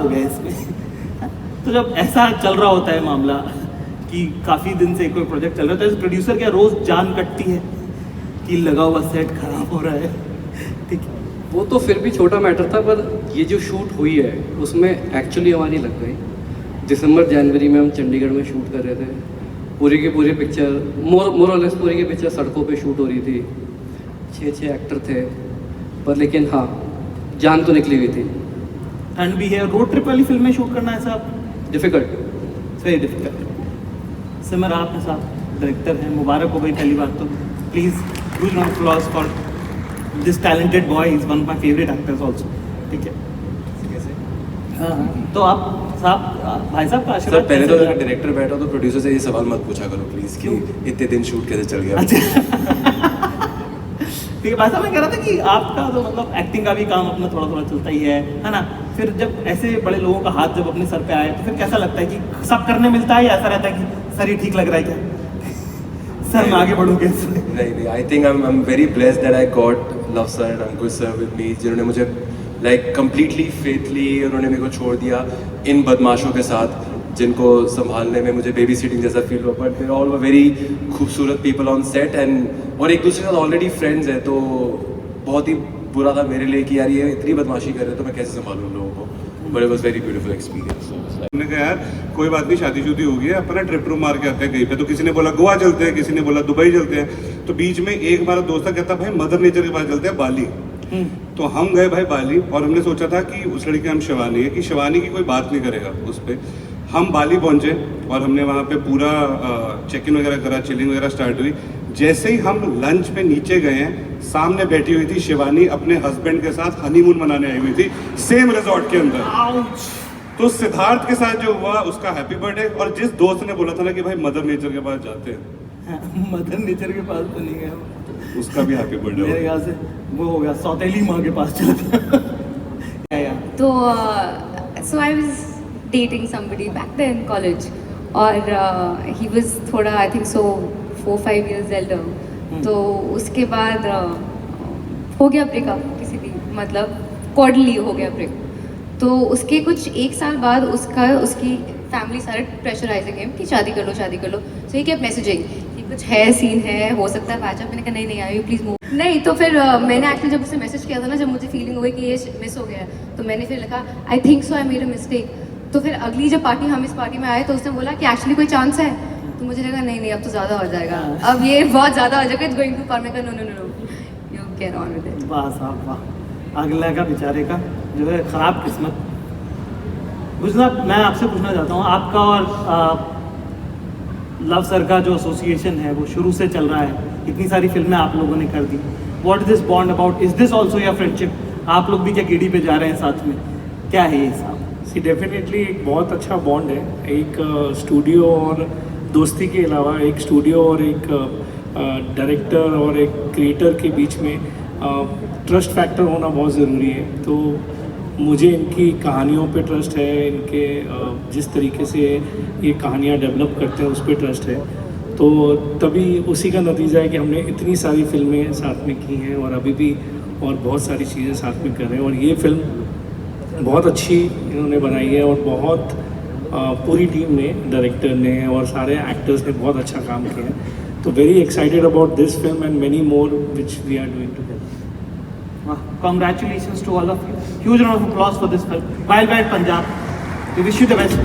हो गया इसमें। तो जब ऐसा चल रहा होता है मामला कि काफ़ी दिन से कोई प्रोजेक्ट चल रहा है, तो प्रोड्यूसर क्या रोज़ जान कटती है कि लगा हुआ सेट खराब हो रहा है, ठीक है। वो तो फिर भी छोटा मैटर था, पर ये जो शूट हुई है उसमें एक्चुअली हमारी लग गई। दिसंबर जनवरी में हम चंडीगढ़ में शूट कर रहे थे, पूरी की पूरी पिक्चर मोरलेस पूरी की पिक्चर सड़कों पे शूट हो रही थी, 6 एक्टर थे, पर लेकिन हाँ जान तो निकली हुई थी। एंड भी है रोड ट्रिप वाली फिल्म में शूट करना ऐसा डिफ़िकल्ट, वेरी डिफिकल्ट। सिमर आप के साथ डायरेक्टर हैं, मुबारक हो गई पहली बात तो। Please huge round of applause for this talented boy, is one of my favourite actors also, ठीक है। हाँ, तो आप साहब भाई साहब का आशीर्वाद। सर पहले तो अगर डायरेक्टर बैठा तो प्रोड्यूसर से ये सवाल मत पूछा करो प्लीज़ कि इतने दिन शूट कैसे चल गया। ठीक है भाई साहब, मैं कह रहा था कि आपका तो मतलब एक्टिंग का भी काम अपना थोड़ा थोड़ा चलता ही है ना। फिर जब ऐसे बड़े लोगों का हाथ जब अपने सर पे आए तो फिर कैसा लगता है कि सब करने मिलता है, या ऐसा रहता है कि सर ये ठीक लग रहा है क्या सर मैं आगे बढ़ूँ कैसे? नहीं, I think I am very blessed that I got love sir and Ankush sir with me, जिन्होंने मुझे लाइक कम्प्लीटली फेथली उन्होंने मेरे को छोड़ दिया इन बदमाशों के साथ, जिनको संभालने में मुझे बेबी सिटिंग जैसा फील हुआ। But they all were very खूबसूरत पीपल ऑन सेट एंड और एक दूसरे के साथ ऑलरेडी फ्रेंड्स हैं, तो बहुत ही बुरा था मेरे लिए कि यार ये इतनी बदमाशी कर रहे हैं तो मैं कैसे संभालूं लोगों को। But it was very beautiful experience. हमने कहा यार कोई बात नहीं, शादी हो गई है, अपना ट्रिप रूम मार के आते हैं कहीं पे। तो किसी ने बोला गोवा चलते हैं, किसी ने बोला दुबई चलते हैं। तो बीच में एक हमारा दोस्त कहता भाई मदर नेचर के पास चलते हैं, बाली। तो हम गए भाई बाली, और हमने सोचा था कि उस लड़के का नाम शिवानी है, कि शिवानी की कोई बात नहीं करेगा उस पर। हम बाली पहुंचे और हमने वहाँ पे पूरा चेक इन वगैरह करा, चिलिंग वगैरह स्टार्ट हुई। जैसे ही हम लंच पे नीचे गए हैं, सामने बैठी हुई थी शिवानी अपने हस्बैंड के साथ हनीमून मनाने आई हुई थी सेम रिजॉर्ट के अंदर। तो सिद्धार्थ के साथ जो हुआ उसका हैप्पी बर्थडे, और जिस दोस्त ने बोला था ना कि भाई मदर नेचर के पास जाते हैं, मदर नेचर के पास तो नहीं गया, उसका भी हैप्पी बर्थडे मेरे ख्याल से वो हो गया सौतेली माँ के पास चलता। तो so I was dating somebody back then in college, और he was थोड़ा I think so 4-5 years elder। तो उसके बाद हो गया ब्रेकअप, किसी भी मतलब कॉर्डली हो गया ब्रेक। तो उसके कुछ 1 साल बाद उसकी फैमिली सारे प्रेशराइजिंग है कि शादी कर लो। सो ये क्या मैसेजिंग कि कुछ है, सीन है, हो सकता है पैचअप। मैंने कहा नहीं आई प्लीज़ मूव नहीं। तो फिर मैंने एक्चुअली जब उसे मैसेज किया था ना, जब मुझे फीलिंग हुई कि ये मिस हो गया है, तो मैंने फिर लिखा I think so I made a mistake. तो फिर अगली जब पार्टी हम इस पार्टी में आए तो उसने बोला कि एक्चुअली कोई चांस है। तो मुझे लगा नहीं अब तो ज़्यादा हो जाएगा, अब ये बहुत ज़्यादा हो जाएगा, इट्स गोइंग टू फॉर। मैं कहा no you can on with it. वाह साहब वाह, अगला का बेचारे का जो है ख़राब किस्मत। गुजरात मैं आपसे पूछना चाहता हूँ, आपका और लव सर का जो एसोसिएशन है वो शुरू से चल रहा है, इतनी सारी फिल्में आप लोगों ने कर दी। What is this bond about? Is this also your friendship? आप लोग भी क्या कीड़ी पे जा रहे हैं साथ में? क्या है ये साहब? सी डेफिनेटली एक बहुत अच्छा बॉन्ड है। एक स्टूडियो और दोस्ती के अलावा एक स्टूडियो और एक डायरेक्टर और एक क्रिएटर के बीच में ट्रस्ट फैक्टर होना बहुत ज़रूरी है। तो मुझे इनकी कहानियों पे ट्रस्ट है, इनके जिस तरीके से ये कहानियाँ डेवलप करते हैं उस पर ट्रस्ट है। तो तभी उसी का नतीजा है कि हमने इतनी सारी फिल्में साथ में की हैं और अभी भी और बहुत सारी चीज़ें साथ में कर रहे हैं। और ये फिल्म बहुत अच्छी इन्होंने बनाई है और बहुत पूरी टीम ने, डायरेक्टर ने और सारे एक्टर्स ने बहुत अच्छा काम किया है। तो very excited about this film and many more which we are doing together. Congratulations to all of you. Huge round of applause for this film. Wild Wild Punjab. We wish you the best.